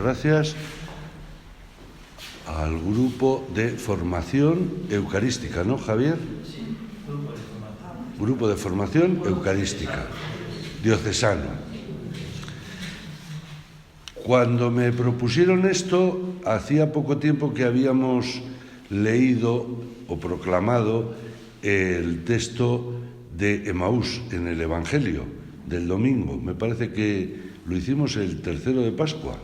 gracias al grupo de formación eucarística, ¿no, Javier? Sí, grupo de formación. Grupo de formación eucarística, diocesano. Cuando me propusieron esto, hacía poco tiempo que habíamos leído o proclamado el texto de Emaús en el Evangelio del domingo. Me parece que lo hicimos el 3 de Pascua,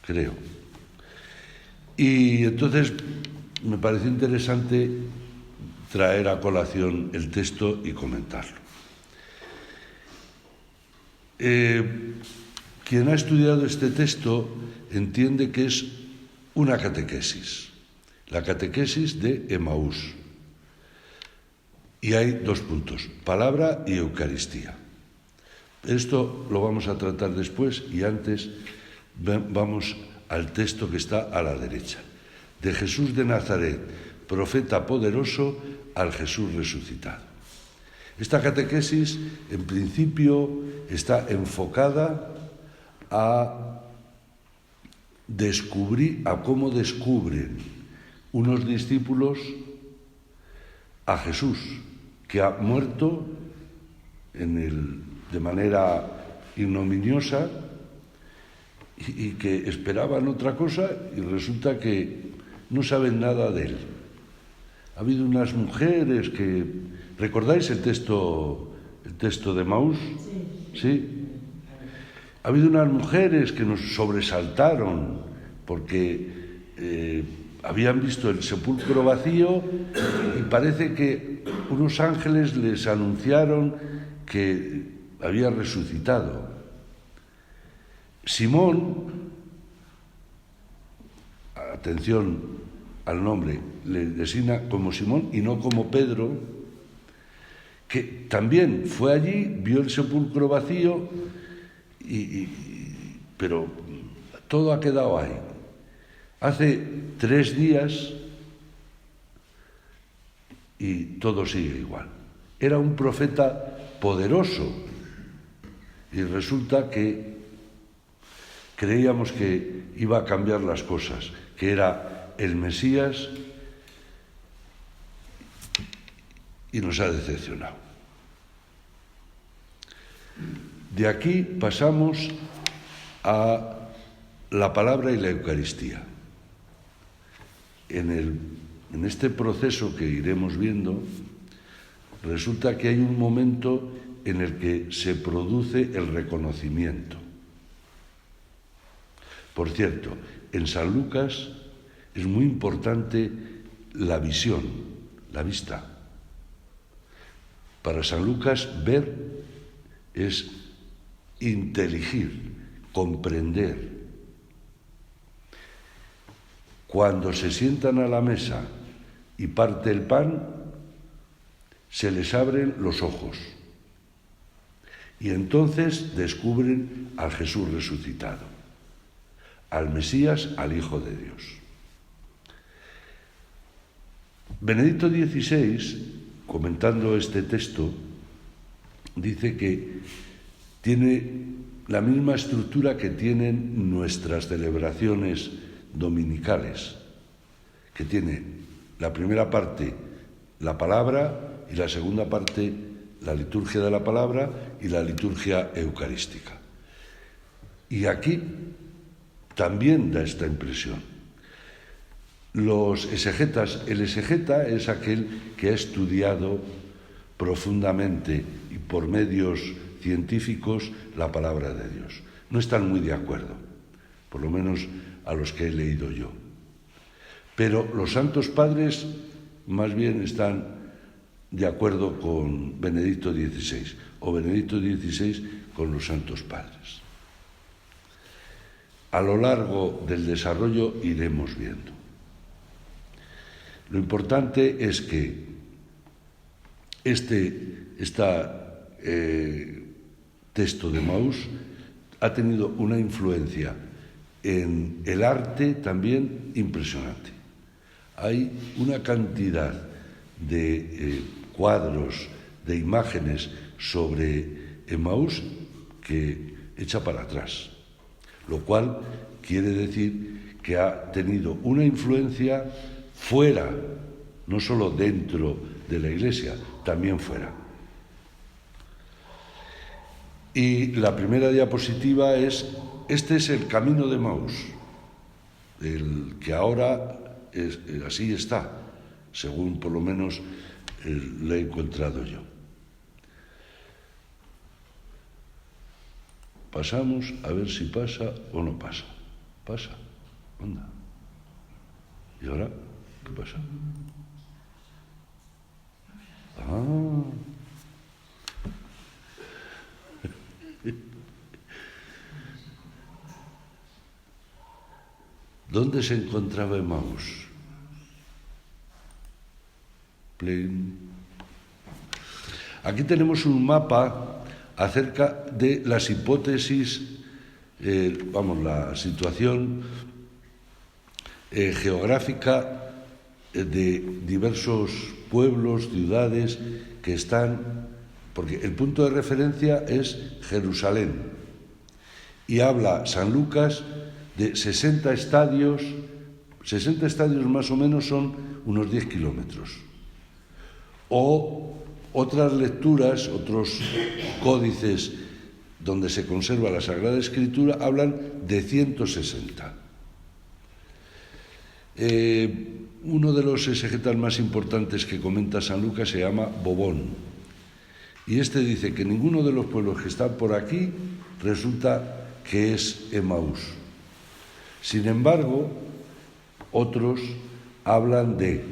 creo. Y entonces me pareció interesante traer a colación el texto y comentarlo. Quien ha estudiado este texto entiende que es una catequesis, la catequesis de Emaús. Y hay 2 puntos, palabra y Eucaristía. Esto lo vamos a tratar después y antes vamos al texto que está a la derecha. De Jesús de Nazaret, profeta poderoso, al Jesús resucitado. Esta catequesis, en principio, está enfocada a descubrir, a cómo descubren unos discípulos a Jesús, que ha muerto de manera ignominiosa y que esperaban otra cosa y resulta que no saben nada de él. Ha habido unas mujeres que... ¿Recordáis el texto de Emaús? Sí. Ha habido unas mujeres que nos sobresaltaron porque habían visto el sepulcro vacío y parece que unos ángeles les anunciaron que había resucitado. Simón, atención al nombre, le designa como Simón y no como Pedro, que también fue allí, vio el sepulcro vacío, pero todo ha quedado ahí. Hace 3 días y todo sigue igual. Era un profeta poderoso y resulta que creíamos que iba a cambiar las cosas, que era el Mesías y nos ha decepcionado. De aquí pasamos a la palabra y la Eucaristía. En este proceso que iremos viendo, resulta que hay un momento en el que se produce el reconocimiento. Por cierto, en San Lucas es muy importante la visión, la vista. Para San Lucas, ver es inteligir, comprender. Cuando se sientan a la mesa y parte el pan, se les abren los ojos y entonces descubren al Jesús resucitado, al Mesías, al Hijo de Dios. Benedicto XVI, comentando este texto, dice que tiene la misma estructura que tienen nuestras celebraciones dominicales, que tiene la primera parte la palabra y la segunda parte la liturgia de la palabra y la liturgia eucarística. Y aquí también da esta impresión. Los exegetas, el exegeta es aquel que ha estudiado profundamente y por medios científicos la palabra de Dios. No están muy de acuerdo, por lo menos a los que he leído yo. Pero los santos padres más bien están de acuerdo con Benedicto XVI o Benedicto XVI con los santos padres. A lo largo del desarrollo iremos viendo. Lo importante es que este texto de Emaús ha tenido una influencia en el arte también impresionante. Hay una cantidad de cuadros, de imágenes sobre Emaús que echa para atrás. lo cual quiere decir que ha tenido una influencia fuera, no solo dentro de la Iglesia, también fuera. Y la primera diapositiva este es el camino de Emaús, el que ahora así está, según por lo menos lo he encontrado yo. Pasamos a ver si pasa o no pasa. Pasa, anda. ¿Y ahora qué pasa? Ah. ¿Dónde se encontraba Emaús? Aquí tenemos un mapa acerca de las hipótesis, la situación geográfica de diversos pueblos, ciudades que están, porque el punto de referencia es Jerusalén, y habla San Lucas de 60 estadios más o menos son unos 10 kilómetros. O otras lecturas, otros códices donde se conserva la Sagrada Escritura hablan de 160. Uno de los exegetas más importantes que comenta San Lucas se llama Bobón, y este dice que ninguno de los pueblos que están por aquí resulta que es Emaús. Sin embargo, otros hablan de...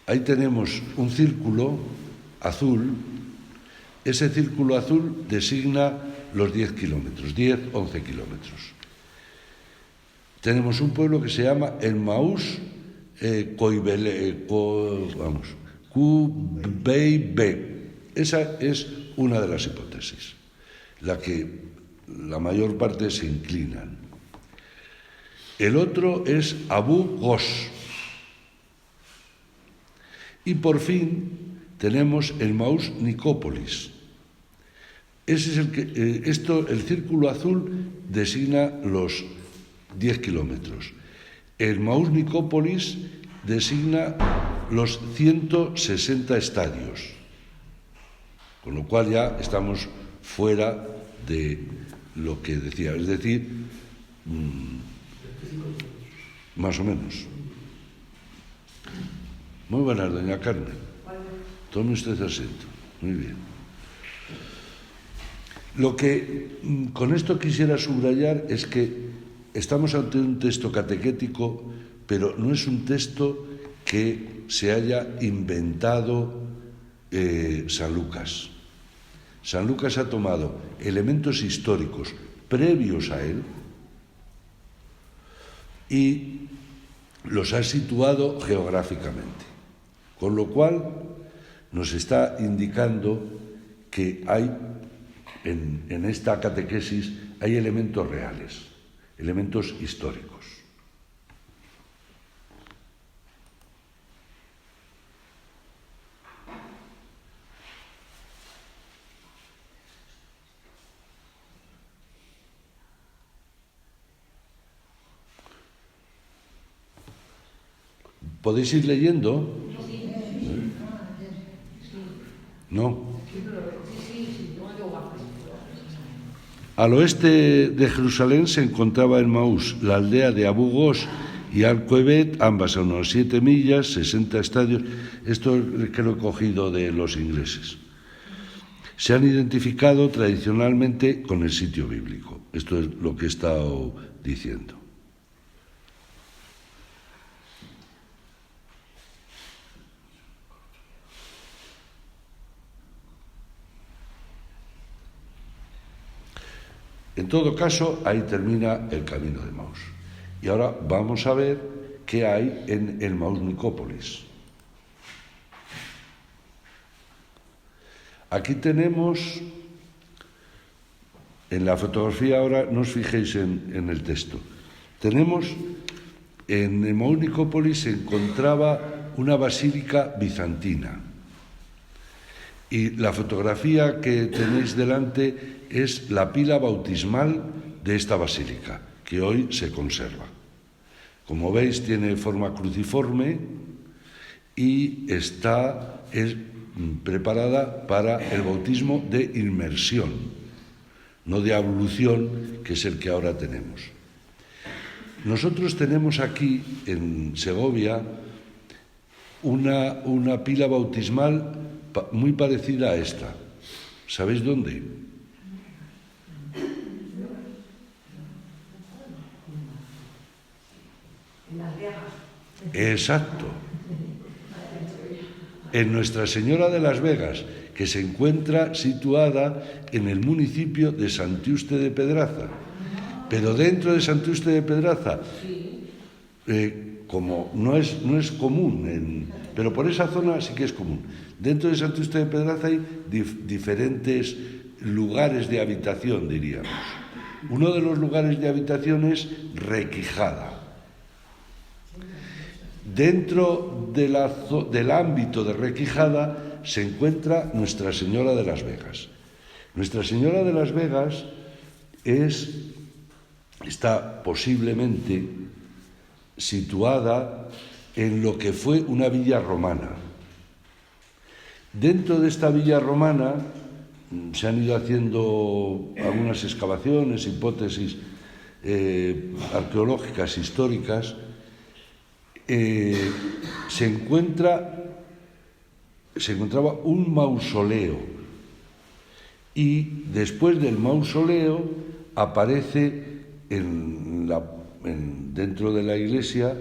Ahí tenemos un círculo azul. Ese círculo azul designa los 10 kilómetros, 10, 11 kilómetros. Tenemos un pueblo que se llama Emaús Qubeibe. Esa es una de las hipótesis, la que la mayor parte se inclinan. El otro es Abu Gos. Y por fin tenemos el Emaús Nicópolis. Ese es el círculo azul designa los 10 kilómetros. El Emaús Nicópolis designa los 160 estadios, con lo cual ya estamos fuera de lo que decía, es decir, más o menos. Muy buenas, doña Carmen. Tome usted asiento. Muy bien. Lo que con esto quisiera subrayar es que estamos ante un texto catequético, pero no es un texto que se haya inventado San Lucas. San Lucas ha tomado elementos históricos previos a él y los ha situado geográficamente, con lo cual nos está indicando que hay en esta catequesis hay elementos reales, elementos históricos. ¿Podéis ir leyendo? No. Al oeste de Jerusalén se encontraba Emaús, la aldea de Abu Gos y Al-Quebet, ambas a unos 7 millas, 60 estadios. Esto es que lo he cogido de los ingleses. Se han identificado tradicionalmente con el sitio bíblico. Esto es lo que he estado diciendo. En todo caso, ahí termina el camino de Emaús. Y ahora vamos a ver qué hay en el Emaús Nicópolis. Aquí tenemos, en la fotografía ahora, no os fijéis en el texto, tenemos, en Emaús Nicópolis se encontraba una basílica bizantina. Y la fotografía que tenéis delante es la pila bautismal de esta basílica, que hoy se conserva. Como veis, tiene forma cruciforme y es preparada para el bautismo de inmersión, no de ablución, que es el que ahora tenemos. Nosotros tenemos aquí, en Segovia, una pila bautismal muy parecida a esta. ¿Sabéis dónde? En Las Vegas. Exacto. En Nuestra Señora de las Vegas, que se encuentra situada en el municipio de Santiuste de Pedraza. Pero dentro de Santiuste de Pedraza, como no es común, pero por esa zona sí que es común. Dentro de Santiuste de Pedraza hay diferentes lugares de habitación, diríamos. Uno de los lugares de habitación es Requijada. Dentro del ámbito de Requijada se encuentra Nuestra Señora de las Vegas. Nuestra Señora de las Vegas está posiblemente situada en lo que fue una villa romana. Dentro de esta villa romana se han ido haciendo algunas excavaciones, hipótesis arqueológicas, históricas. Se encontraba un mausoleo y después del mausoleo aparece dentro de la iglesia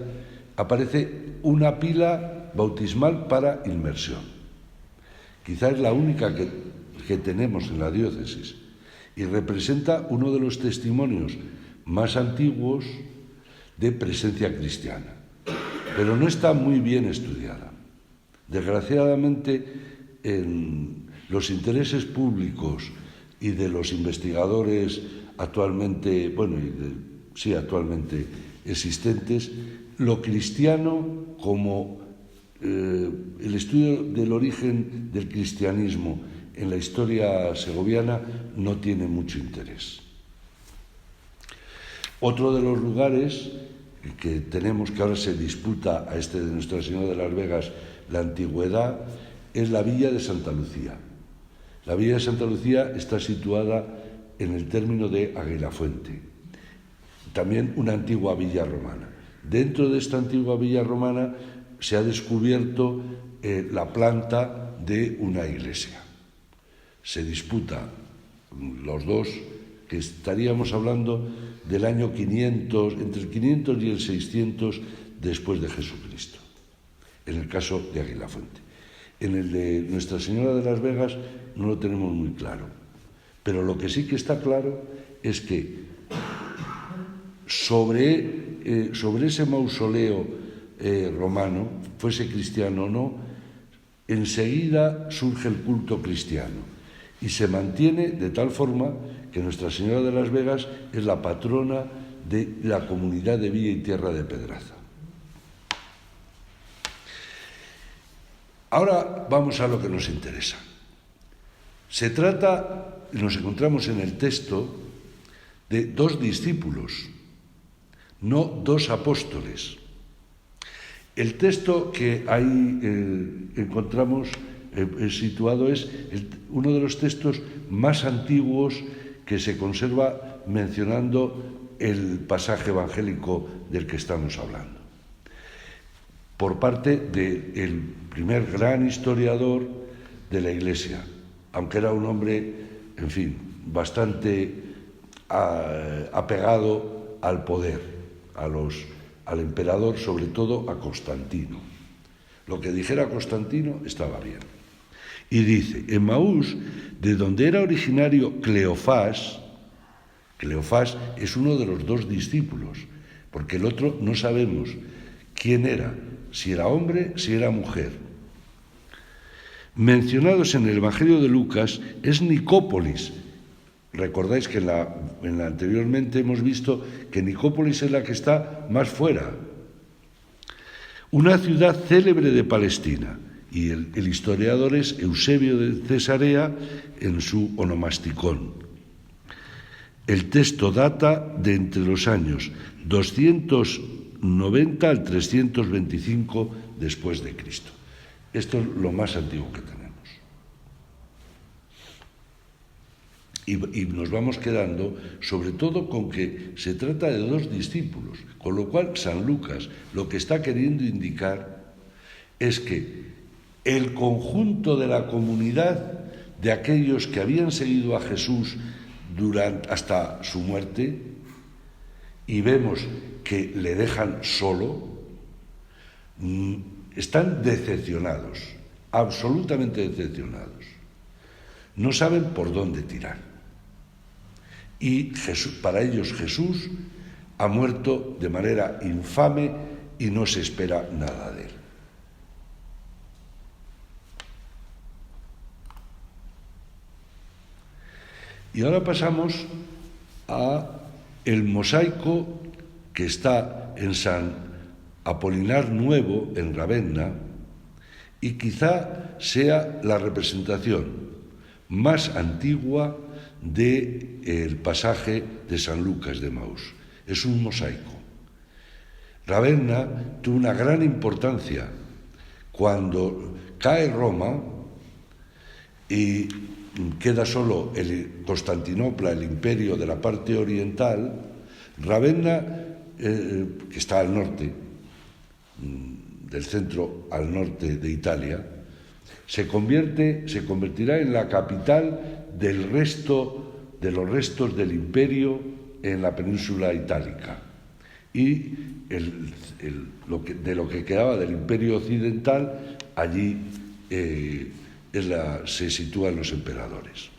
aparece una pila bautismal para inmersión. Quizás es la única que tenemos en la diócesis y representa uno de los testimonios más antiguos de presencia cristiana. Pero no está muy bien estudiada. Desgraciadamente, en los intereses públicos y de los investigadores actualmente existentes, lo cristiano como el estudio del origen del cristianismo en la historia segoviana no tiene mucho interés. Otro de los lugares que tenemos, que ahora se disputa a de Nuestra Señora de las Vegas la antigüedad, es la Villa de Santa Lucía. La Villa de Santa Lucía está situada en el término de Aguilafuente, también una antigua villa romana. Dentro de esta antigua villa romana se ha descubierto la planta de una iglesia. Se disputa los dos, que estaríamos hablando del año 500, entre el 500 y el 600 después de Jesucristo, en el caso de Aguilafuente. En el de Nuestra Señora de las Vegas no lo tenemos muy claro, pero lo que sí que está claro es que sobre ese mausoleo romano, fuese cristiano o no, enseguida surge el culto cristiano y se mantiene de tal forma que Nuestra Señora de las Vegas es la patrona de la comunidad de Villa y Tierra de Pedraza. Ahora vamos a lo que nos interesa. Se trata, nos encontramos en el texto, de dos discípulos, no dos apóstoles. El texto que ahí encontramos situado es uno de los textos más antiguos que se conserva mencionando el pasaje evangélico del que estamos hablando, por parte del primer gran historiador de la Iglesia, aunque era un hombre, en fin, bastante apegado al poder, al emperador, sobre todo a Constantino. Lo que dijera Constantino estaba bien. Y dice, en Maús, de donde era originario Cleofás es uno de los dos discípulos, porque el otro no sabemos quién era, si era hombre, si era mujer. Mencionados en el Evangelio de Lucas es Nicópolis. Recordáis que anteriormente hemos visto que Nicópolis es la que está más fuera. Una ciudad célebre de Palestina. Y el historiador es Eusebio de Cesarea en su Onomasticón. El texto data de entre los años 290 al 325 después de Cristo. Esto es lo más antiguo que tenemos. Y nos vamos quedando sobre todo con que se trata de dos discípulos, con lo cual San Lucas lo que está queriendo indicar es que el conjunto de la comunidad de aquellos que habían seguido a Jesús hasta su muerte, y vemos que le dejan solo, están decepcionados, absolutamente decepcionados. No saben por dónde tirar. Y para ellos Jesús ha muerto de manera infame y no se espera nada de él. Y ahora pasamos a el mosaico que está en San Apolinar Nuevo, en Ravenna, y quizá sea la representación más antigua del pasaje de San Lucas de Maús. Es un mosaico. Ravenna tuvo una gran importancia cuando cae Roma y queda solo Constantinopla, el imperio de la parte oriental. Ravenna, que está al norte, del centro al norte de Italia, se convertirá en la capital de los restos del imperio en la península itálica. Y de lo que quedaba del imperio occidental, allí se sitúan los emperadores.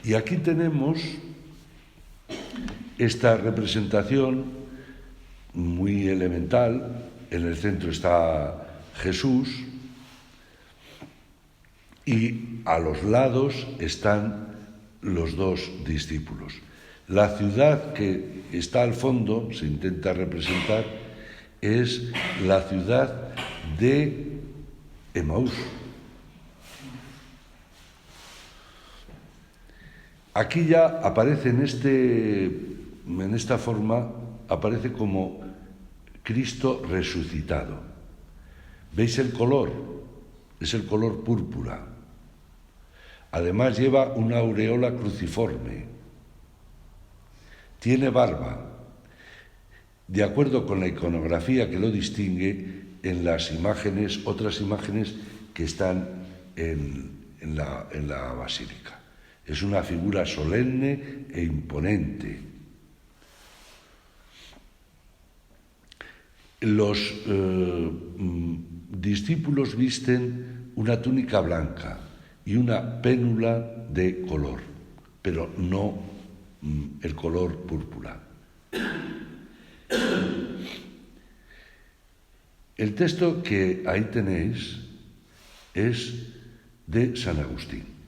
Y aquí tenemos esta representación muy elemental. En el centro está Jesús y a los lados están los dos discípulos. La ciudad que está al fondo, se intenta representar, es la ciudad de Emaús. Aquí ya aparece en esta forma, aparece como Cristo resucitado. ¿Veis el color? Es el color púrpura. Además lleva una aureola cruciforme. Tiene barba. De acuerdo con la iconografía que lo distingue en las imágenes, otras imágenes que están en la basílica. Es una figura solemne e imponente. Los discípulos visten una túnica blanca y una pénula de color, pero no el color púrpura. El texto que ahí tenéis es de San Agustín.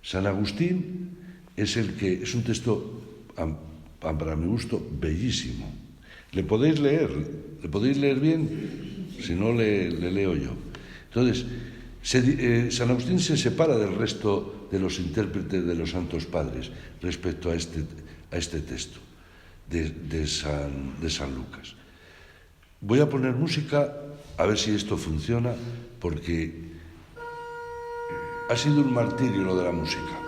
San Agustín es un texto, para mi gusto, bellísimo. ¿Le podéis leer? ¿Le podéis leer bien? Si no, le leo yo. Entonces, San Agustín se separa del resto de los intérpretes de los Santos Padres respecto a este texto de San Lucas. Voy a poner música a ver si esto funciona, porque ha sido un martirio lo de la música.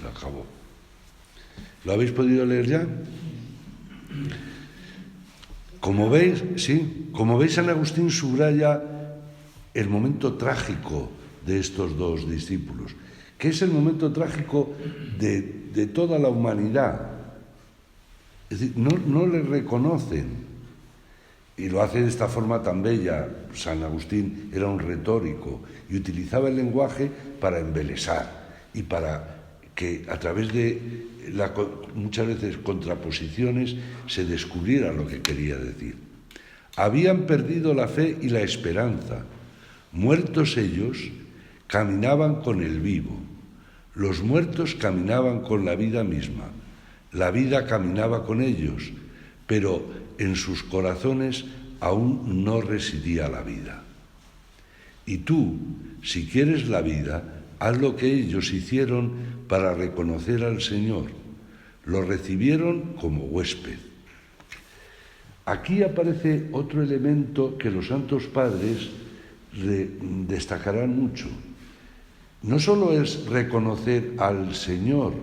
acabó. ¿Lo habéis podido leer ya? Como veis, sí, como veis, San Agustín subraya el momento trágico de estos dos discípulos, que es el momento trágico de toda la humanidad. Es decir, no le reconocen, y lo hace de esta forma tan bella. San Agustín era un retórico y utilizaba el lenguaje para embelesar y para que a través de muchas veces contraposiciones se descubriera lo que quería decir. Habían perdido la fe y la esperanza. Muertos ellos, caminaban con el vivo. Los muertos caminaban con la vida misma. La vida caminaba con ellos, pero en sus corazones aún no residía la vida. Y tú, si quieres la vida, haz lo que ellos hicieron para reconocer al Señor. Lo recibieron como huésped. Aquí aparece otro elemento que los santos padres destacarán mucho. No solo es reconocer al Señor,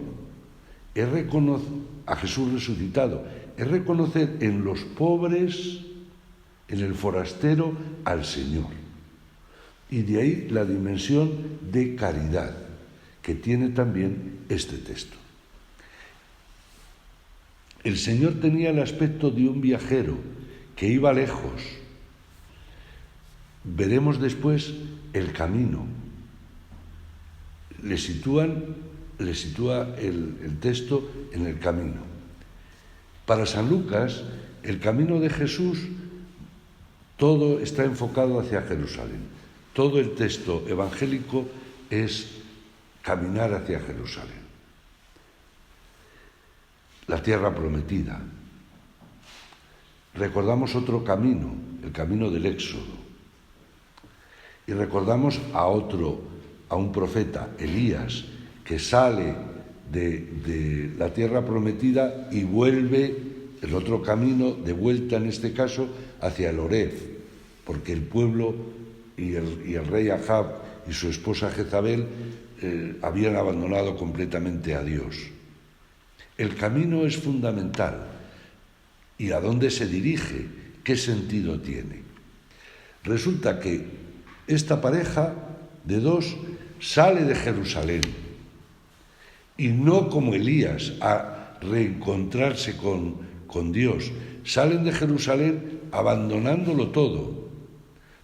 es reconocer a Jesús resucitado, es reconocer en los pobres, en el forastero, al Señor. Y de ahí la dimensión de caridad que tiene también este texto. El Señor tenía el aspecto de un viajero que iba lejos. Veremos después el camino. Le sitúa el texto en el camino. Para San Lucas, el camino de Jesús, todo está enfocado hacia Jerusalén. Todo el texto evangélico es caminar hacia Jerusalén. La tierra prometida. Recordamos otro camino, el camino del Éxodo. Y recordamos a un profeta, Elías, que sale de la tierra prometida y vuelve el otro camino, de vuelta en este caso, hacia el Horeb, porque el pueblo y el rey Ahab y su esposa Jezabel habían abandonado completamente a Dios. El camino es fundamental. ¿Y a dónde se dirige? ¿Qué sentido tiene? Resulta que esta pareja de dos sale de Jerusalén y no como Elías a reencontrarse con Dios. Salen de Jerusalén abandonándolo todo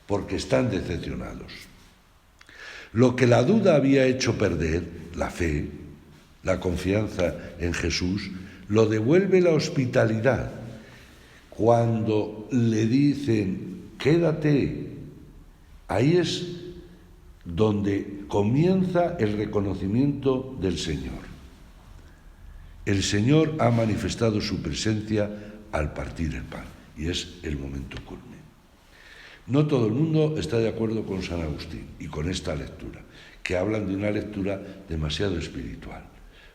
porque están decepcionados. Lo que la duda había hecho perder, la fe, la confianza en Jesús, lo devuelve la hospitalidad. Cuando le dicen, quédate, ahí es donde comienza el reconocimiento del Señor. El Señor ha manifestado su presencia al partir el pan, y es el momento culmen. No todo el mundo está de acuerdo con San Agustín y con esta lectura, que hablan de una lectura demasiado espiritual.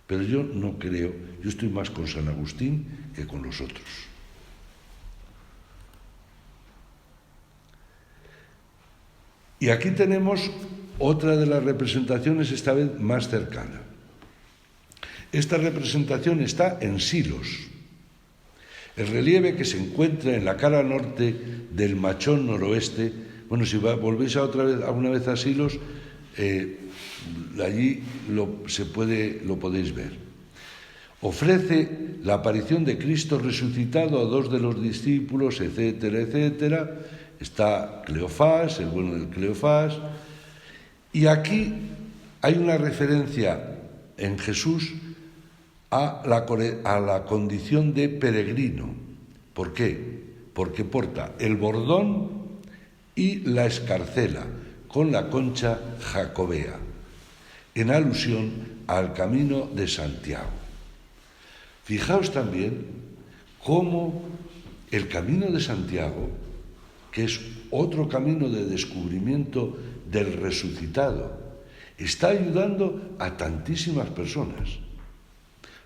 Pero yo no creo, yo estoy más con San Agustín que con los otros. Y aquí tenemos otra de las representaciones, esta vez más cercana. Esta representación está en Silos. El relieve que se encuentra en la cara norte del Machón noroeste, bueno, si volvéis alguna vez a Silos, allí lo podéis ver. Ofrece la aparición de Cristo resucitado a dos de los discípulos, etcétera, etcétera. Está Cleofás, el bueno del Cleofás. Y aquí hay una referencia en Jesús a la condición de peregrino. ¿Por qué? Porque porta el bordón y la escarcela con la concha jacobea, en alusión al camino de Santiago. Fijaos también cómo el camino de Santiago, que es otro camino de descubrimiento del resucitado, está ayudando a tantísimas personas.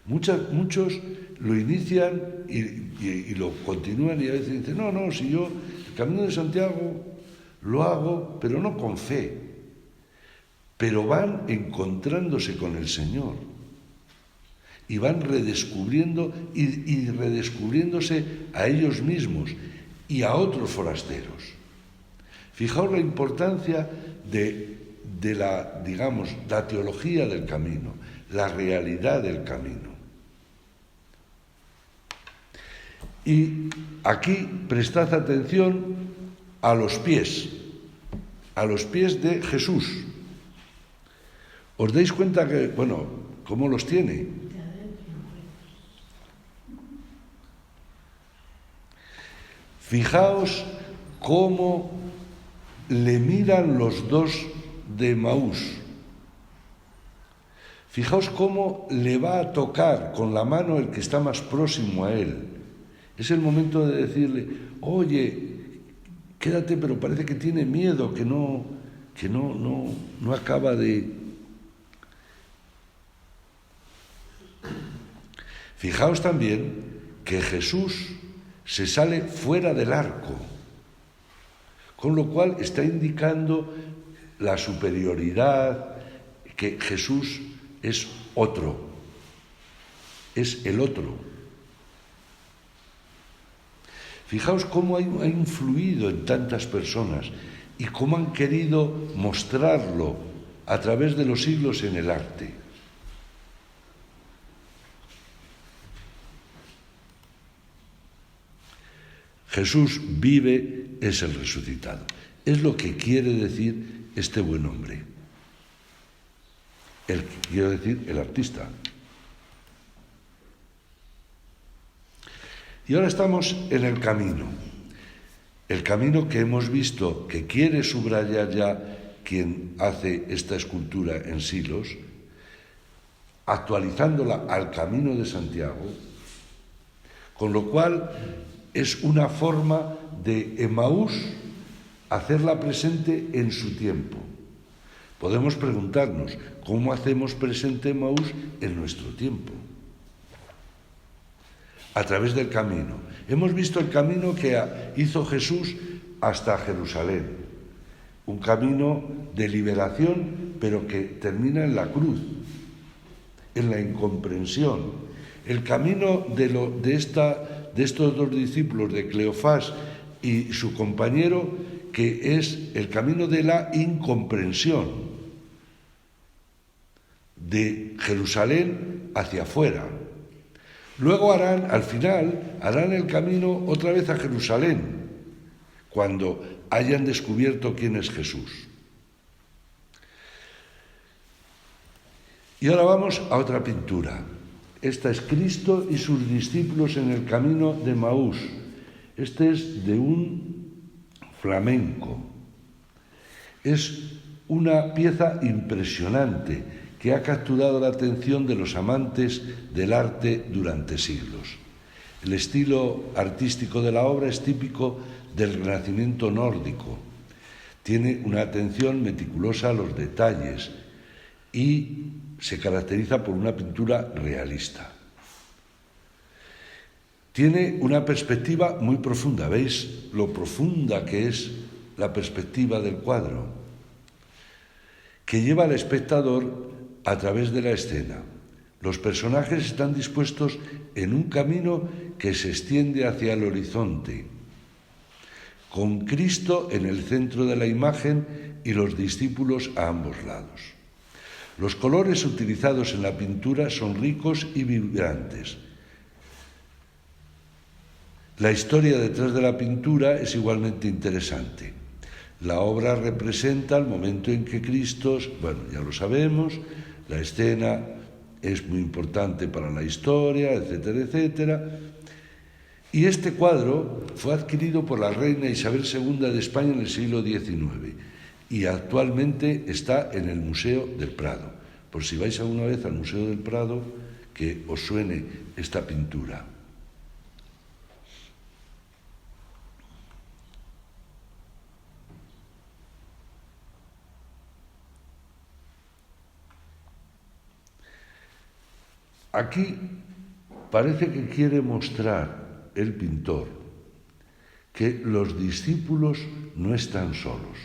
Muchos lo inician y lo continúan y a veces dicen, no, si yo el camino de Santiago lo hago, pero no con fe. Pero van encontrándose con el Señor. y van redescubriendo y redescubriéndose a ellos mismos y a otros forasteros. Fijaos la importancia de la, digamos, la teología del camino, la realidad del camino. Y aquí prestad atención a los pies de Jesús. ¿Os dais cuenta que, bueno, cómo los tiene? Fijaos cómo le miran los dos de Emaús. Fijaos cómo le va a tocar con la mano el que está más próximo a él. Es el momento de decirle, oye, quédate, pero parece que tiene miedo, que no acaba de... Fijaos también que Jesús se sale fuera del arco, con lo cual está indicando la superioridad, que Jesús es otro, es el otro. Fijaos cómo ha influido en tantas personas y cómo han querido mostrarlo a través de los siglos en el arte. Jesús vive, es el resucitado. Es lo que quiere decir este buen hombre. Quiero decir, el artista. Y ahora estamos en el camino que hemos visto, que quiere subrayar ya quien hace esta escultura en Silos, actualizándola al camino de Santiago, con lo cual es una forma de Emaús hacerla presente en su tiempo. Podemos preguntarnos, ¿cómo hacemos presente Emaús en nuestro tiempo? A través del camino. Hemos visto el camino que hizo Jesús hasta Jerusalén, un camino de liberación, pero que termina en la cruz, en la incomprensión. El camino de estos dos discípulos, de Cleofás y su compañero, que es el camino de la incomprensión, de Jerusalén hacia afuera. Luego al final harán el camino otra vez a Jerusalén, cuando hayan descubierto quién es Jesús. Y ahora vamos a otra pintura. Esta es Cristo y sus discípulos en el camino de Emaús. Este es de un flamenco. Es una pieza impresionante que ha capturado la atención de los amantes del arte durante siglos. El estilo artístico de la obra es típico del Renacimiento nórdico. Tiene una atención meticulosa a los detalles y se caracteriza por una pintura realista. Tiene una perspectiva muy profunda. ¿Veis lo profunda que es la perspectiva del cuadro? Que lleva al espectador a través de la escena. Los personajes están dispuestos en un camino que se extiende hacia el horizonte, con Cristo en el centro de la imagen y los discípulos a ambos lados. Los colores utilizados en la pintura son ricos y vibrantes. La historia detrás de la pintura es igualmente interesante. La obra representa el momento en que Cristo, bueno, ya lo sabemos, la escena es muy importante para la historia, etcétera, etcétera. Y este cuadro fue adquirido por la reina Isabel II de España en el siglo XIX y actualmente está en el Museo del Prado. Por si vais alguna vez al Museo del Prado, que os suene esta pintura. Aquí parece que quiere mostrar el pintor que los discípulos no están solos.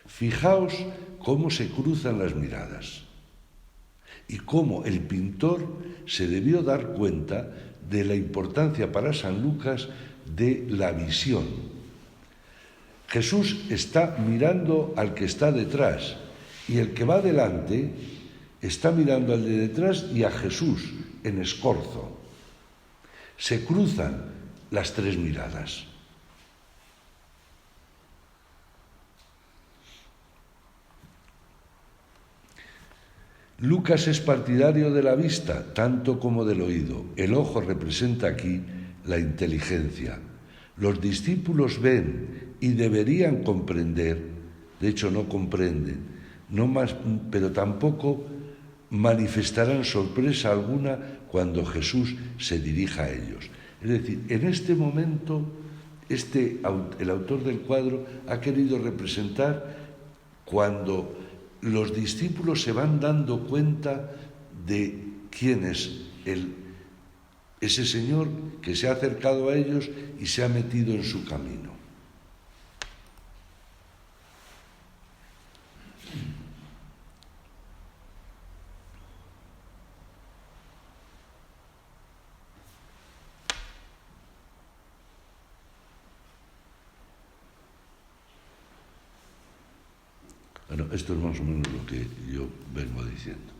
Fijaos cómo se cruzan las miradas y cómo el pintor se debió dar cuenta de la importancia para San Lucas de la visión. Jesús está mirando al que está detrás y el que va delante está mirando al de detrás y a Jesús en escorzo. Se cruzan las tres miradas. Lucas es partidario de la vista tanto como del oído. El ojo representa aquí la inteligencia. Los discípulos ven y deberían comprender, de hecho no comprenden, pero tampoco manifestarán sorpresa alguna cuando Jesús se dirija a ellos. Es decir, en este momento, el autor del cuadro ha querido representar cuando los discípulos se van dando cuenta de quién es ese Señor que se ha acercado a ellos y se ha metido en su camino. Bueno, esto es más o menos lo que yo vengo diciendo.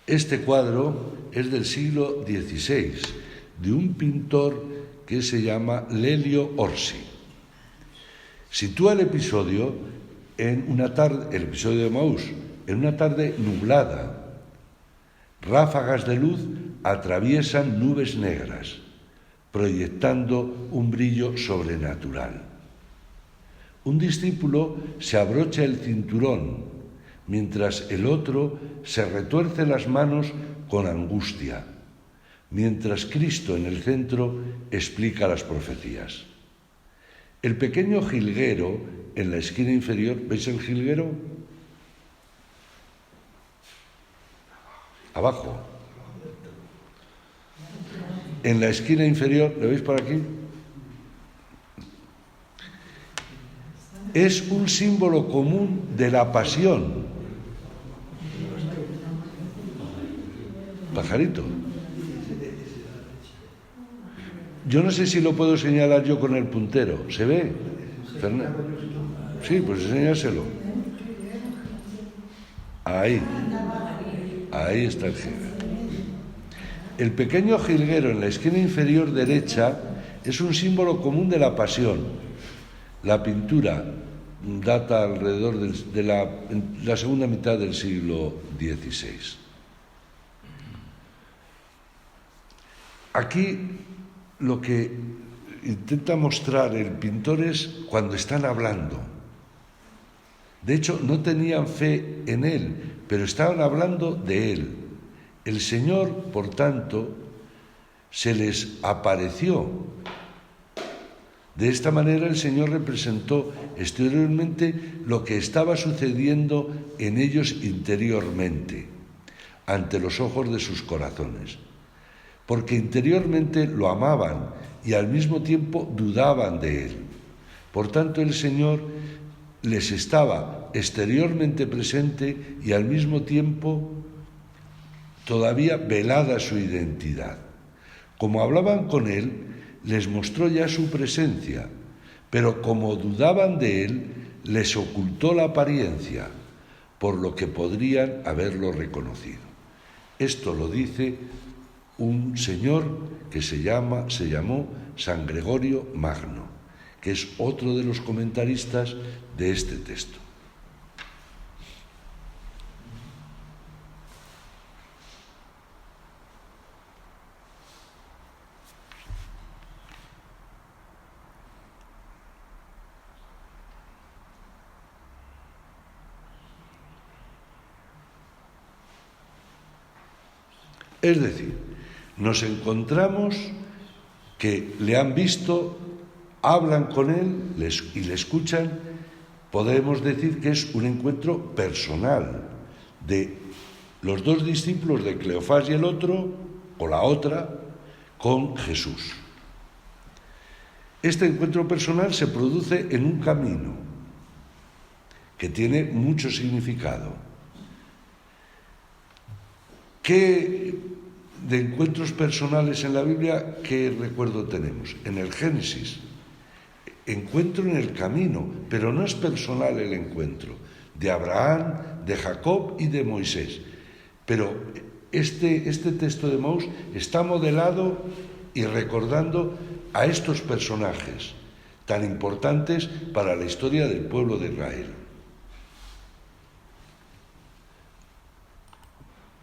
Este cuadro es del siglo XVI, de un pintor que se llama Lelio Orsi. Sitúa el episodio en una tarde, el episodio de Emaús, en una tarde nublada. Ráfagas de luz atraviesan nubes negras, proyectando un brillo sobrenatural. Un discípulo se abrocha el cinturón, mientras el otro se retuerce las manos con angustia, mientras Cristo en el centro explica las profecías. El pequeño jilguero en la esquina inferior, ¿veis el jilguero? Abajo. En la esquina inferior, ¿lo veis por aquí? Es un símbolo común de la pasión. Pajarito. Yo no sé si lo puedo señalar yo con el puntero. ¿Se ve? Sí, pues enséñaselo. Ahí. Ahí está el jilguero. El pequeño jilguero en la esquina inferior derecha es un símbolo común de la pasión. La pintura data alrededor de la segunda mitad del siglo XVI. Aquí lo que intenta mostrar el pintor es cuando están hablando. De hecho, no tenían fe en él, pero estaban hablando de él. El Señor, por tanto, se les apareció. De esta manera el Señor representó exteriormente lo que estaba sucediendo en ellos interiormente, ante los ojos de sus corazones, porque interiormente lo amaban y al mismo tiempo dudaban de Él. Por tanto, el Señor les estaba exteriormente presente y al mismo tiempo todavía velada su identidad. Como hablaban con Él, les mostró ya su presencia, pero como dudaban de él, les ocultó la apariencia, por lo que podrían haberlo reconocido. Esto lo dice un señor que se llamó San Gregorio Magno, que es otro de los comentaristas de este texto. Es decir, nos encontramos que le han visto, hablan con él y le escuchan. Podemos decir que es un encuentro personal de los dos discípulos de Cleofás y el otro, o la otra, con Jesús. Este encuentro personal se produce en un camino que tiene mucho significado. ¿Qué de encuentros personales en la Biblia, qué recuerdo tenemos? En el Génesis, encuentro en el camino, pero no es personal el encuentro, de Abraham, de Jacob y de Moisés. Pero este texto de Maús está modelado y recordando a estos personajes tan importantes para la historia del pueblo de Israel.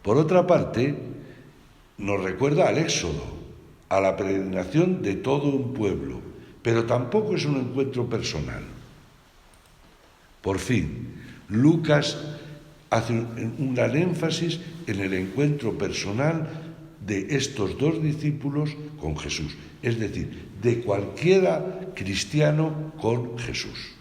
Por otra parte, nos recuerda al Éxodo, a la peregrinación de todo un pueblo, pero tampoco es un encuentro personal. Por fin, Lucas hace un gran énfasis en el encuentro personal de estos dos discípulos con Jesús, es decir, de cualquiera cristiano con Jesús.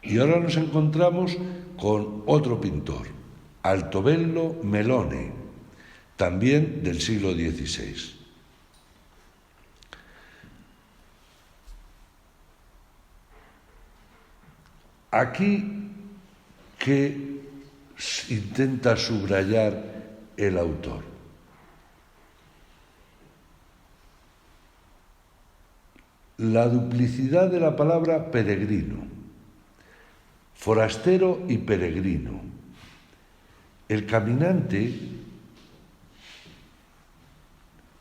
Y ahora nos encontramos con otro pintor, Altobello Melone, también del siglo XVI. Aquí, ¿qué intenta subrayar el autor? La duplicidad de la palabra peregrino. Forastero y peregrino. El caminante,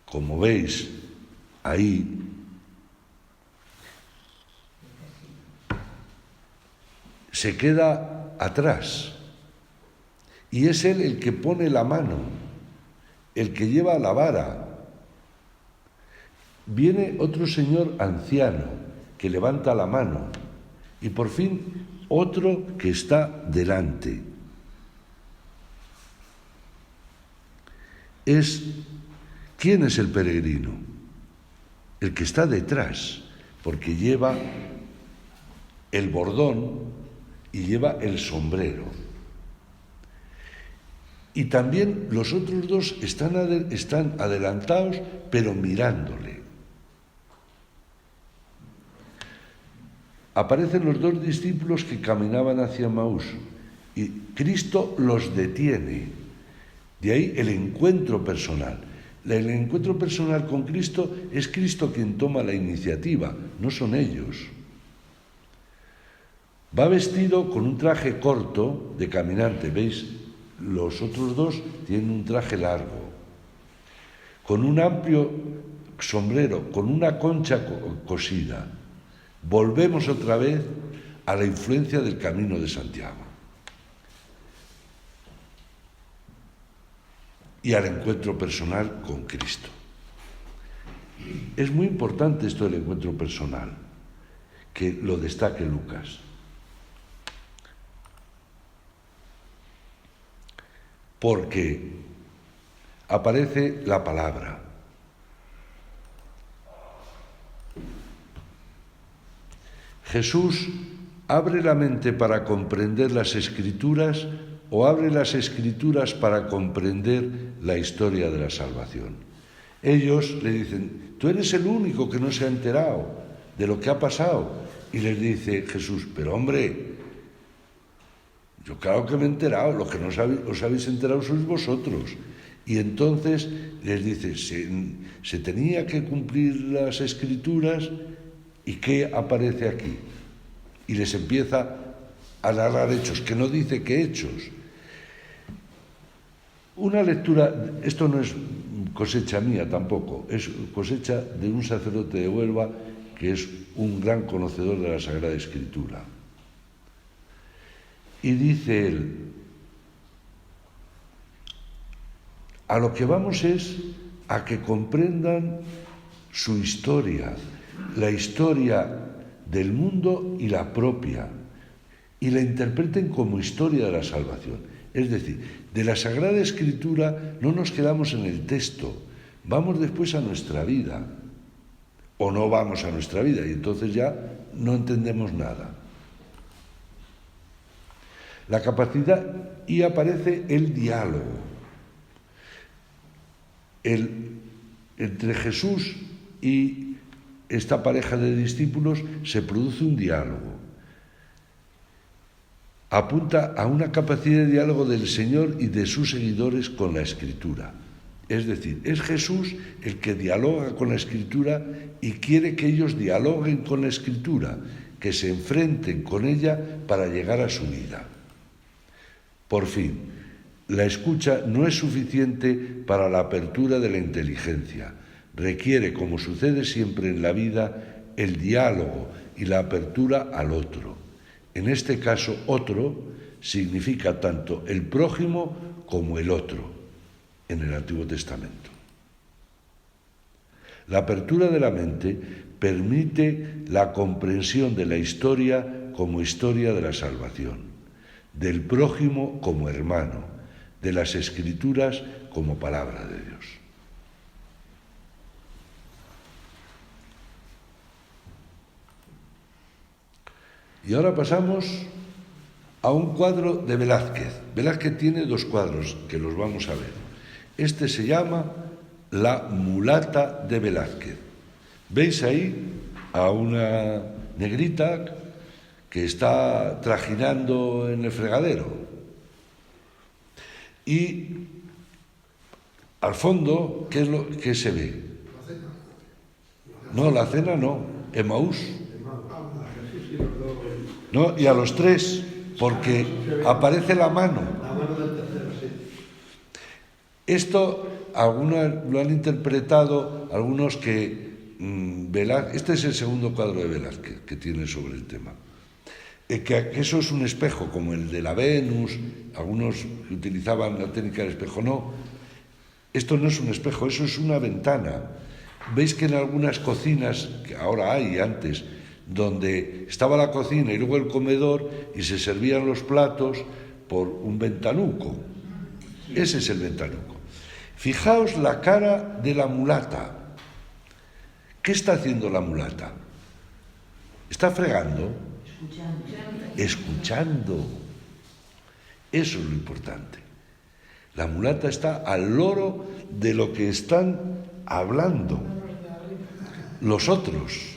como veis ahí, se queda atrás y es él el que pone la mano, el que lleva la vara. Viene otro señor anciano que levanta la mano y por fin otro que está delante. ¿Quién es el peregrino? El que está detrás, porque lleva el bordón y lleva el sombrero. Y también los otros dos están adelantados, pero mirándole. Aparecen los dos discípulos que caminaban hacia Maús y Cristo los detiene. De ahí el encuentro personal. El encuentro personal con Cristo es Cristo quien toma la iniciativa, no son ellos. Va vestido con un traje corto de caminante, ¿veis? Los otros dos tienen un traje largo, con un amplio sombrero, con una concha cosida. Volvemos otra vez a la influencia del Camino de Santiago y al encuentro personal con Cristo. Es muy importante esto del encuentro personal, que lo destaque Lucas. Porque aparece la palabra. Jesús abre la mente para comprender las Escrituras o abre las Escrituras para comprender la historia de la salvación. Ellos le dicen, tú eres el único que no se ha enterado de lo que ha pasado. Y les dice Jesús, pero hombre, yo claro que me he enterado, lo que no os habéis enterado sois vosotros. Y entonces les dice, se tenía que cumplir las Escrituras. ¿Y qué aparece aquí? Y les empieza a narrar hechos, que no dice qué hechos. Una lectura, esto no es cosecha mía tampoco, es cosecha de un sacerdote de Huelva que es un gran conocedor de la Sagrada Escritura. Y dice él, a lo que vamos es a que comprendan su historia, la historia del mundo y la propia, y la interpreten como historia de la salvación. Es decir, de la Sagrada Escritura no nos quedamos en el texto, vamos después a nuestra vida, o no vamos a nuestra vida, y entonces ya no entendemos nada. La capacidad, y aparece el diálogo entre Jesús y esta pareja de discípulos se produce un diálogo. Apunta a una capacidad de diálogo del Señor y de sus seguidores con la Escritura. Es decir, es Jesús el que dialoga con la Escritura y quiere que ellos dialoguen con la Escritura, que se enfrenten con ella para llegar a su vida. Por fin, la escucha no es suficiente para la apertura de la inteligencia. Requiere, como sucede siempre en la vida, el diálogo y la apertura al otro. En este caso, otro significa tanto el prójimo como el otro en el Antiguo Testamento. La apertura de la mente permite la comprensión de la historia como historia de la salvación, del prójimo como hermano, de las Escrituras como palabra de Dios. Y ahora pasamos a un cuadro de Velázquez. Velázquez tiene dos cuadros que los vamos a ver. Este se llama La mulata de Velázquez. ¿Veis ahí a una negrita que está trajinando en el fregadero? Y al fondo, ¿qué es lo que se ve? No, la cena no, Emaús. No, y a los tres, porque aparece la mano. Esto, algunos lo han interpretado, algunos que Velázquez, este es el segundo cuadro de Velázquez que tiene sobre el tema. Que eso es un espejo, como el de la Venus, algunos utilizaban la técnica del espejo, no. Esto no es un espejo, eso es una ventana. Veis que en algunas cocinas, que ahora hay y antes, donde estaba la cocina y luego el comedor y se servían los platos por un ventanuco. Ese es el ventanuco. Fijaos la cara de la mulata. ¿Qué está haciendo la mulata? ¿Está fregando? Escuchando. Eso es lo importante. La mulata está al loro de lo que están hablando los otros.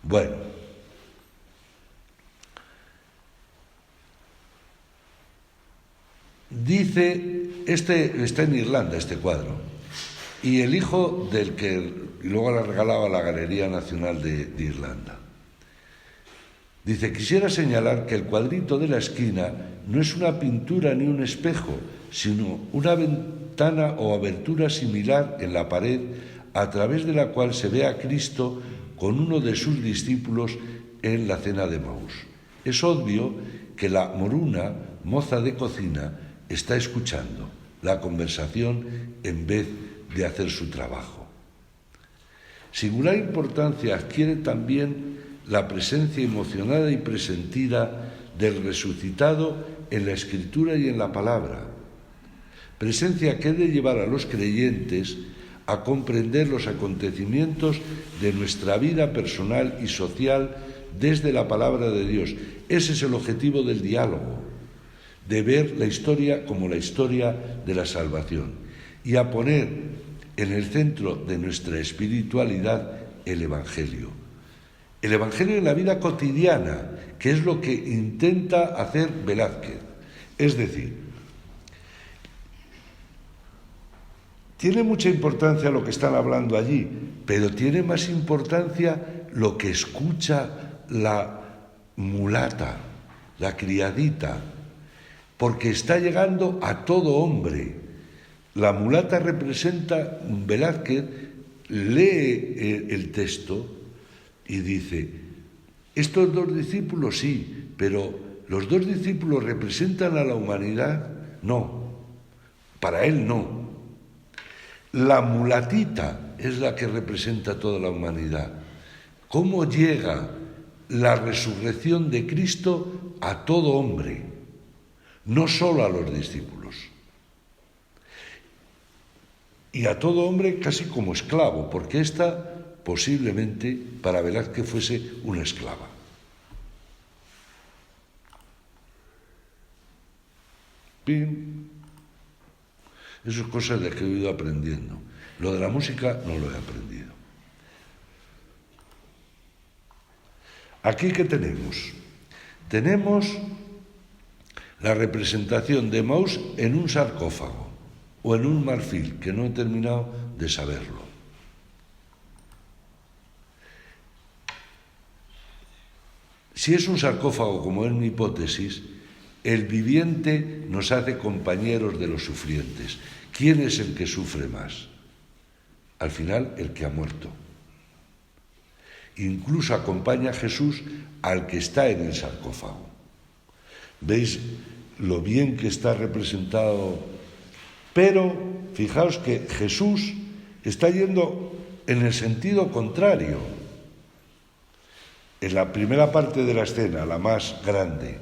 Bueno, dice, este está en Irlanda, este cuadro, y el hijo del que luego le regalaba la Galería Nacional de Irlanda. Dice, quisiera señalar que el cuadrito de la esquina no es una pintura ni un espejo, sino una ventana o abertura similar en la pared a través de la cual se ve a Cristo con uno de sus discípulos en la cena de Emaús. Es obvio que la moruna, moza de cocina, está escuchando la conversación en vez de hacer su trabajo. Singular importancia adquiere también la presencia emocionada y presentida del resucitado en la Escritura y en la palabra, presencia que ha de llevar a los creyentes a comprender los acontecimientos de nuestra vida personal y social desde la palabra de Dios. Ese es el objetivo del diálogo, de ver la historia como la historia de la salvación y a poner en el centro de nuestra espiritualidad el Evangelio. El Evangelio en la vida cotidiana, que es lo que intenta hacer Velázquez. Es decir, tiene mucha importancia lo que están hablando allí, pero tiene más importancia lo que escucha la mulata, la criadita, porque está llegando a todo hombre. La mulata representa, Velázquez lee el texto y dice, estos dos discípulos sí, pero ¿los dos discípulos representan a la humanidad? No, para él no. La mulatita es la que representa a toda la humanidad. ¿Cómo llega la resurrección de Cristo a todo hombre? No solo a los discípulos. Y a todo hombre casi como esclavo, porque esta posiblemente para Velázquez fuese una esclava. Bien. Eso es cosas de que he ido aprendiendo. Lo de la música no lo he aprendido. ¿Aquí qué tenemos? Tenemos la representación de Emaús en un sarcófago o en un marfil, que no he terminado de saberlo. Si es un sarcófago, como es mi hipótesis, el viviente nos hace compañeros de los sufrientes. ¿Quién es el que sufre más? Al final, el que ha muerto. Incluso acompaña a Jesús al que está en el sarcófago. ¿Veis lo bien que está representado? Pero fijaos que Jesús está yendo en el sentido contrario. En la primera parte de la escena, la más grande,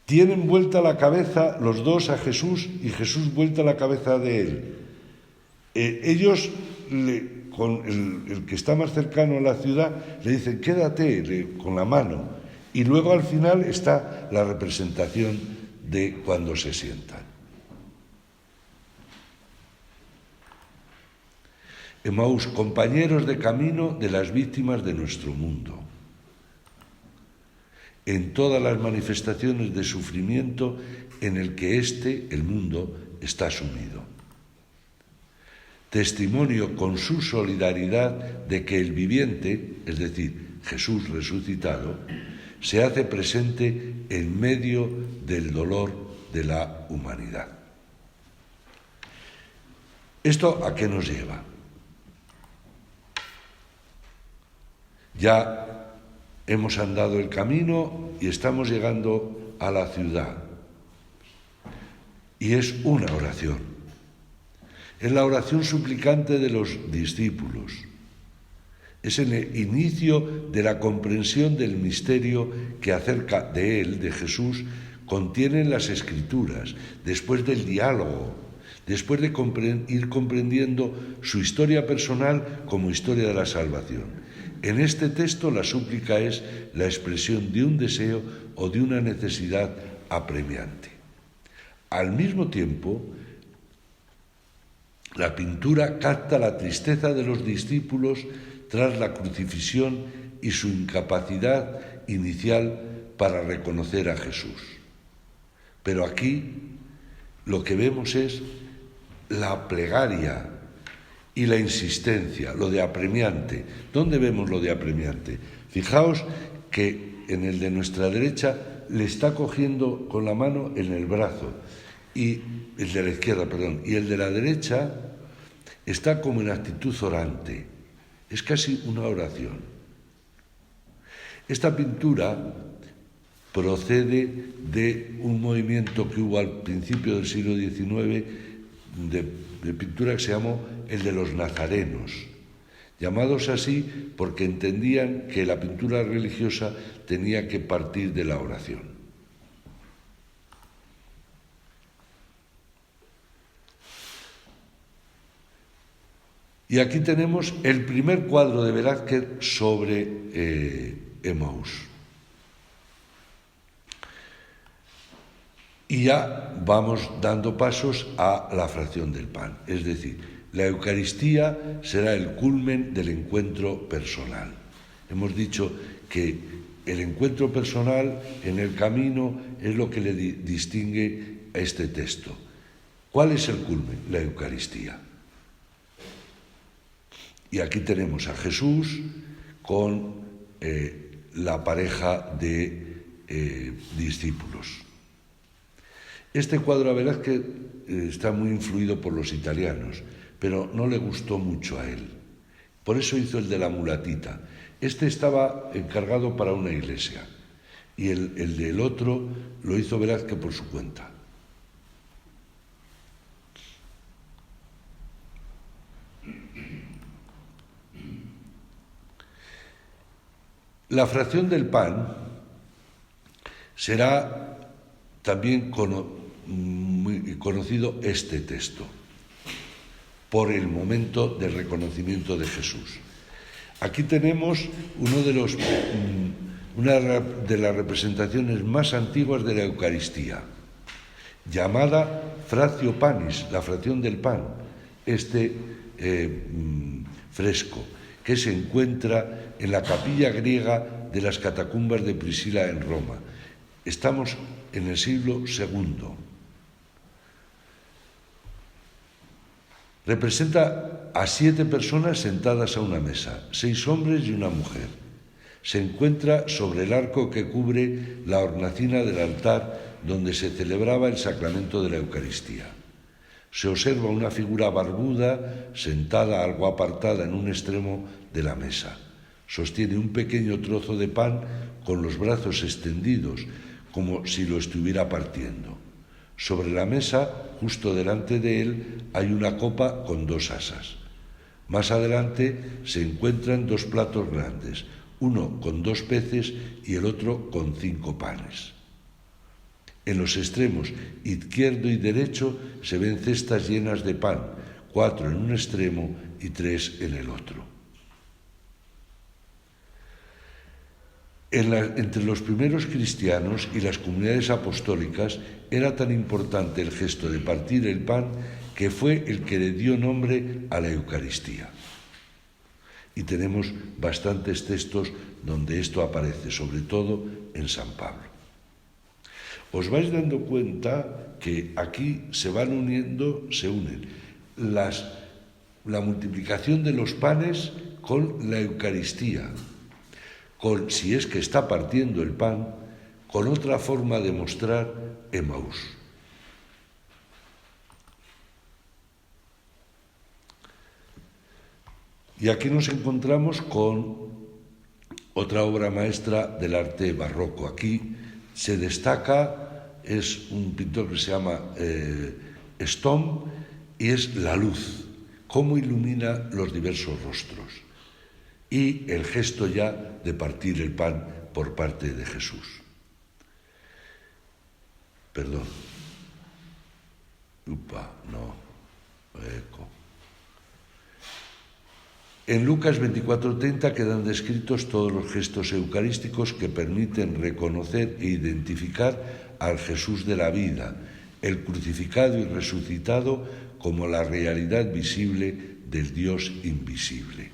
tienen vuelta la cabeza los dos a Jesús y Jesús vuelta la cabeza de él. Ellos, con el que está más cercano a la ciudad, le dicen, quédate con la mano. Y luego al final está la representación de cuando se sientan. Emaús, compañeros de camino de las víctimas de nuestro mundo. En todas las manifestaciones de sufrimiento en el que el mundo, está sumido. Testimonio con su solidaridad de que el viviente, es decir, Jesús resucitado, se hace presente en medio del dolor de la humanidad. ¿Esto a qué nos lleva? Ya hemos andado el camino y estamos llegando a la ciudad. Y es una oración. Es la oración suplicante de los discípulos. Es el inicio de la comprensión del misterio que acerca de él, de Jesús, contienen las Escrituras, después del diálogo, después de ir comprendiendo su historia personal como historia de la salvación. En este texto la súplica es la expresión de un deseo o de una necesidad apremiante. Al mismo tiempo, la pintura capta la tristeza de los discípulos tras la crucifixión y su incapacidad inicial para reconocer a Jesús. Pero aquí lo que vemos es la plegaria y la insistencia, lo de apremiante. ¿Dónde vemos lo de apremiante? Fijaos que en el de nuestra derecha le está cogiendo con la mano en el brazo, y el de la izquierda, y el de la derecha está como en actitud orante. Es casi una oración. Esta pintura procede de un movimiento que hubo al principio del siglo XIX de pintura que se llamó el de los nazarenos, llamados así porque entendían que la pintura religiosa tenía que partir de la oración. Y aquí tenemos el primer cuadro de Velázquez sobre Emaús. Y ya vamos dando pasos a la fracción del pan, es decir, la Eucaristía será el culmen del encuentro personal. Hemos dicho que el encuentro personal en el camino es lo que le distingue a este texto. ¿Cuál es el culmen? La Eucaristía. Y aquí tenemos a Jesús con la pareja de discípulos. Este cuadro a Velázquez está muy influido por los italianos, pero no le gustó mucho a él. Por eso hizo el de la mulatita. Este estaba encargado para una iglesia y el del otro lo hizo Velázquez por su cuenta. La fracción del pan será también muy conocido este texto por el momento del reconocimiento de Jesús. Aquí tenemos una de las representaciones más antiguas de la Eucaristía, llamada Fratio Panis, la fracción del pan, este fresco, que se encuentra en la capilla griega de las catacumbas de Priscila en Roma. Estamos en el siglo II. Representa a 7 personas sentadas a una mesa, 6 hombres y una mujer. Se encuentra sobre el arco que cubre la hornacina del altar donde se celebraba el sacramento de la Eucaristía. Se observa una figura barbuda sentada algo apartada en un extremo de la mesa. Sostiene un pequeño trozo de pan con los brazos extendidos, como si lo estuviera partiendo. Sobre la mesa, justo delante de él, hay una copa con 2 asas. Más adelante se encuentran 2 platos grandes, uno con 2 peces y el otro con 5 panes. En los extremos izquierdo y derecho se ven cestas llenas de pan, 4 en un extremo y 3 en el otro. Entre los primeros cristianos y las comunidades apostólicas era tan importante el gesto de partir el pan que fue el que le dio nombre a la Eucaristía. Y tenemos bastantes textos donde esto aparece, sobre todo en San Pablo. Os vais dando cuenta que aquí se unen la multiplicación de los panes con la Eucaristía, si es que está partiendo el pan, con otra forma de mostrar Emaús. Y aquí nos encontramos con otra obra maestra del arte barroco. Aquí se destaca, es un pintor que se llama Stom, y es la luz, cómo ilumina los diversos rostros. Y el gesto ya de partir el pan por parte de Jesús. Perdón. En Lucas 24:30 quedan descritos todos los gestos eucarísticos que permiten reconocer e identificar al Jesús de la vida, el crucificado y resucitado como la realidad visible del Dios invisible.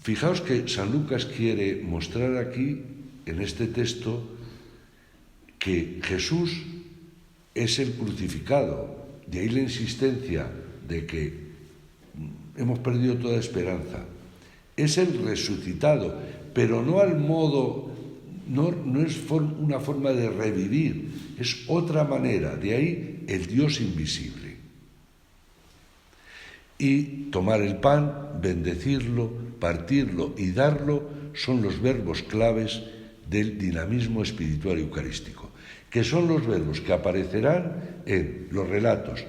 Fijaos que San Lucas quiere mostrar aquí, en este texto, que Jesús es el crucificado. De ahí la insistencia de que hemos perdido toda esperanza. Es el resucitado, pero no al modo, no es una forma de revivir, es otra manera. De ahí el Dios invisible. Y tomar el pan, bendecirlo, partirlo y darlo son los verbos claves del dinamismo espiritual eucarístico, que son los verbos que aparecerán en los relatos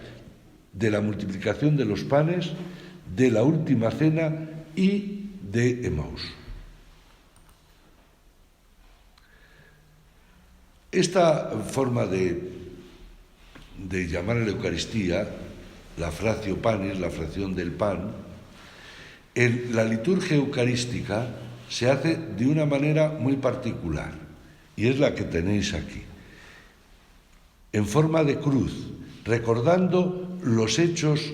de la multiplicación de los panes, de la última cena y de Emaús. Esta forma de llamar a la Eucaristía, la fratio panis, la fracción del pan, en la liturgia eucarística se hace de una manera muy particular, y es la que tenéis aquí, en forma de cruz, recordando los hechos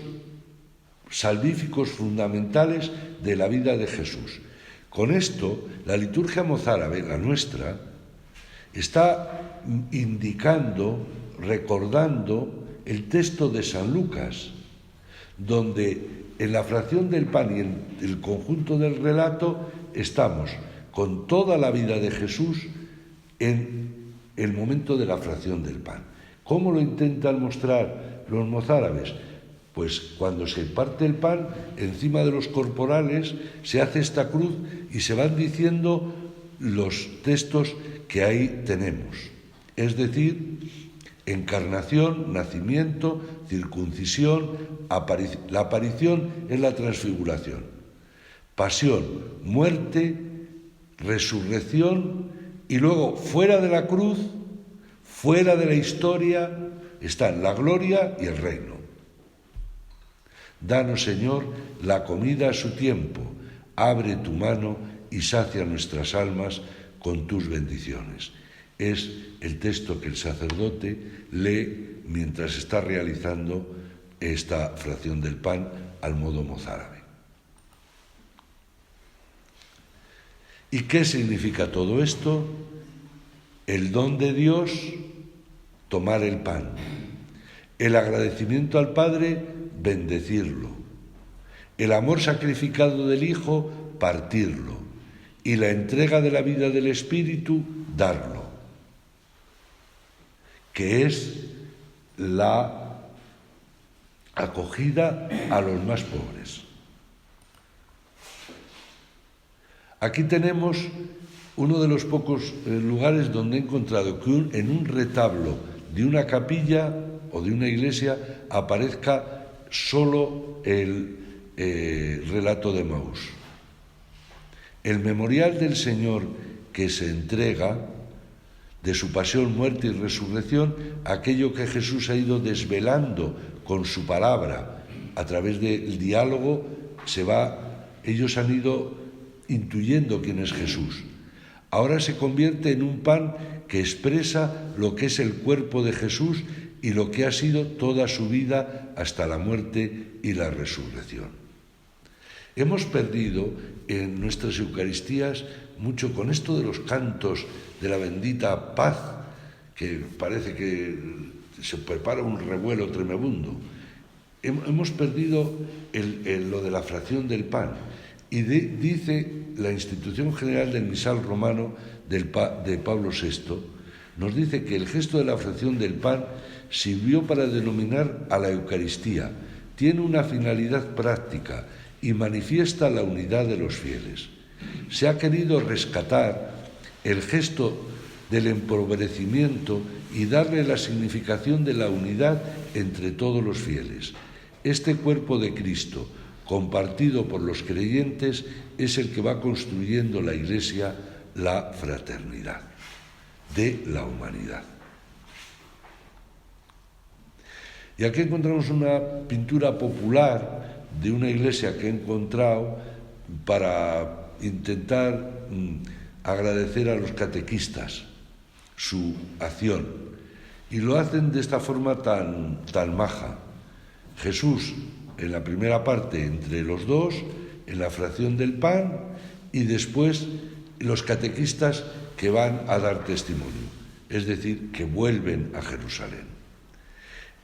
salvíficos fundamentales de la vida de Jesús. Con esto, la liturgia mozárabe, la nuestra, está indicando, recordando el texto de San Lucas, donde en la fracción del pan y en el conjunto del relato estamos con toda la vida de Jesús en el momento de la fracción del pan. ¿Cómo lo intentan mostrar los mozárabes? Pues cuando se parte el pan, encima de los corporales se hace esta cruz y se van diciendo los textos que ahí tenemos. Es decir, encarnación, nacimiento, circuncisión, la aparición es la transfiguración, pasión, muerte, resurrección y luego fuera de la cruz, fuera de la historia, están la gloria y el reino. Danos, Señor, la comida a su tiempo, abre tu mano y sacia nuestras almas con tus bendiciones. Es el texto que el sacerdote lee mientras está realizando esta fracción del pan al modo mozárabe. ¿Y qué significa todo esto? El don de Dios, tomar el pan. El agradecimiento al Padre, bendecirlo. El amor sacrificado del Hijo, partirlo. Y la entrega de la vida del Espíritu, darlo. Que es la acogida a los más pobres. Aquí tenemos uno de los pocos lugares donde he encontrado que en un retablo de una capilla o de una iglesia aparezca solo el relato de Maús. El memorial del Señor que se entrega de su pasión, muerte y resurrección, aquello que Jesús ha ido desvelando con su palabra a través del diálogo, ellos han ido intuyendo quién es Jesús. Ahora se convierte en un pan que expresa lo que es el cuerpo de Jesús y lo que ha sido toda su vida hasta la muerte y la resurrección. Hemos perdido en nuestras Eucaristías mucho con esto de los cantos de la bendita paz, que parece que se prepara un revuelo tremebundo. Hemos perdido lo de la fracción del pan. Y dice la Institución General del Misal Romano de Pablo VI, nos dice que el gesto de la fracción del pan sirvió para denominar a la Eucaristía, tiene una finalidad práctica y manifiesta la unidad de los fieles. Se ha querido rescatar el gesto del empobrecimiento y darle la significación de la unidad entre todos los fieles. Este cuerpo de Cristo, compartido por los creyentes, es el que va construyendo la Iglesia, la fraternidad de la humanidad. Y aquí encontramos una pintura popular de una iglesia que he encontrado para intentar agradecer a los catequistas su acción. Y lo hacen de esta forma tan maja. Jesús, en la primera parte, entre los dos, en la fracción del pan, y después los catequistas que van a dar testimonio, es decir, que vuelven a Jerusalén.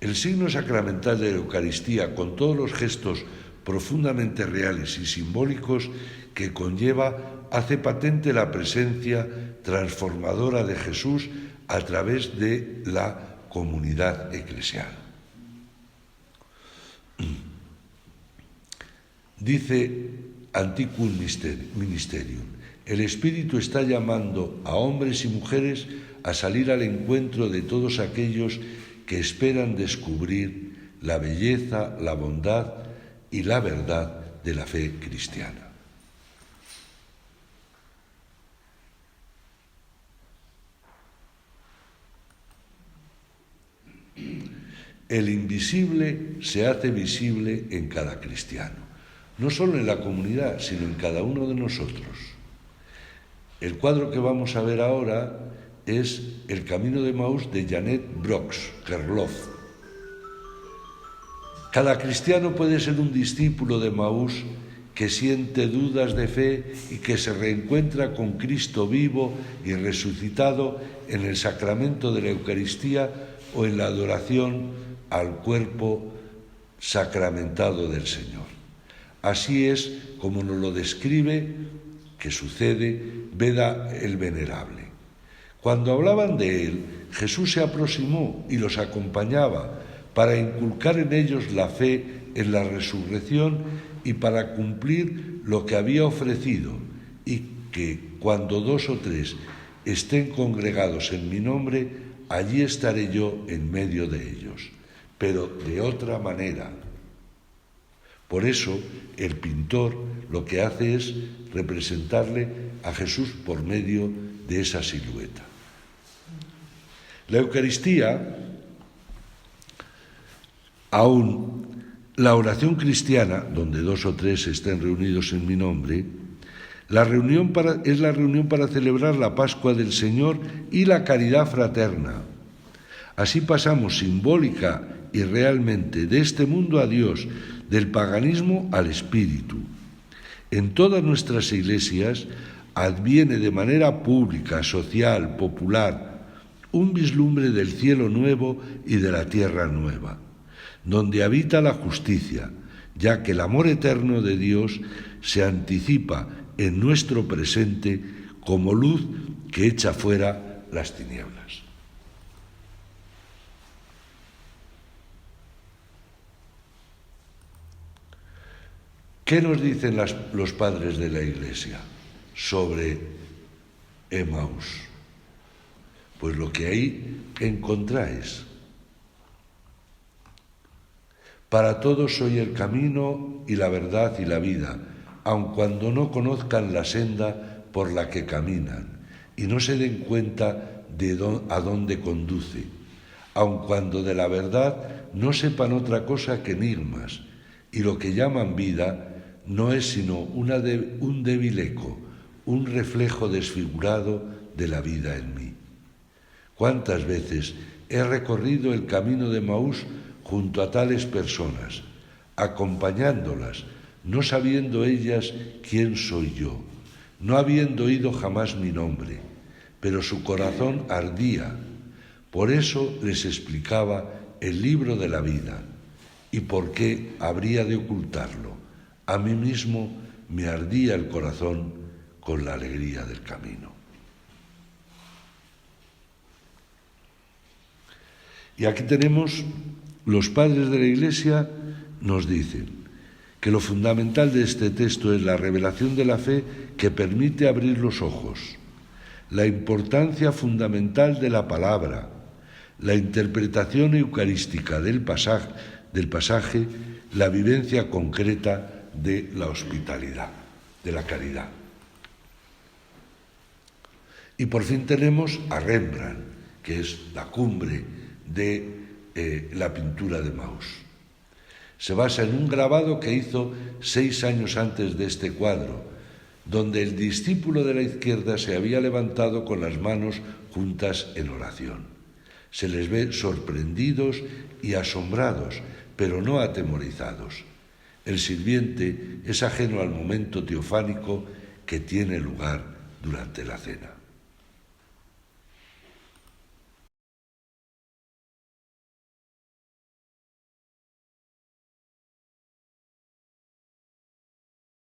El signo sacramental de la Eucaristía, con todos los gestos profundamente reales y simbólicos que conlleva, hace patente la presencia transformadora de Jesús a través de la comunidad eclesial. Dice Antiquum Ministerium, el Espíritu está llamando a hombres y mujeres a salir al encuentro de todos aquellos que esperan descubrir la belleza, la bondad y la verdad de la fe cristiana. El invisible se hace visible en cada cristiano, no solo en la comunidad, sino en cada uno de nosotros. El cuadro que vamos a ver ahora es El Camino de Maús de Janet Brox-Gerloff. Cada cristiano puede ser un discípulo de Maús que siente dudas de fe y que se reencuentra con Cristo vivo y resucitado en el sacramento de la Eucaristía o en la adoración al cuerpo sacramentado del Señor. Así es como nos lo describe, que sucede, Beda el Venerable. Cuando hablaban de él, Jesús se aproximó y los acompañaba para inculcar en ellos la fe en la resurrección y para cumplir lo que había ofrecido, y que cuando 2 o 3 estén congregados en mi nombre, allí estaré yo en medio de ellos, pero de otra manera. Por eso el pintor lo que hace es representarle a Jesús por medio de esa silueta. La Eucaristía, aún la oración cristiana, donde 2 o 3 estén reunidos en mi nombre, es la reunión para celebrar la Pascua del Señor y la caridad fraterna. Así pasamos simbólica y realmente de este mundo a Dios, del paganismo al espíritu. En todas nuestras iglesias adviene de manera pública, social, popular, un vislumbre del cielo nuevo y de la tierra nueva, donde habita la justicia, ya que el amor eterno de Dios se anticipa en nuestro presente como luz que echa fuera las tinieblas. ¿Qué nos dicen los padres de la Iglesia sobre Emaús? Pues lo que ahí encontráis. Para todos soy el camino y la verdad y la vida, aun cuando no conozcan la senda por la que caminan y no se den cuenta a dónde conduce, aun cuando de la verdad no sepan otra cosa que enigmas, y lo que llaman vida no es sino un débil eco, un reflejo desfigurado de la vida en mí. ¿Cuántas veces he recorrido el camino de Emaús junto a tales personas, acompañándolas, no sabiendo ellas quién soy yo, no habiendo oído jamás mi nombre, pero su corazón ardía. Por eso les explicaba el libro de la vida y por qué habría de ocultarlo. A mí mismo me ardía el corazón con la alegría del camino. Y aquí tenemos, los padres de la Iglesia nos dicen que lo fundamental de este texto es la revelación de la fe que permite abrir los ojos, la importancia fundamental de la palabra, la interpretación eucarística del pasaje, la vivencia concreta de la hospitalidad, de la caridad. Y por fin tenemos a Rembrandt, que es la cumbre de la pintura de Emaús. Se basa en un grabado que hizo 6 años antes de este cuadro, donde el discípulo de la izquierda se había levantado con las manos juntas en oración. Se les ve sorprendidos y asombrados, pero no atemorizados. El sirviente es ajeno al momento teofánico que tiene lugar durante la cena.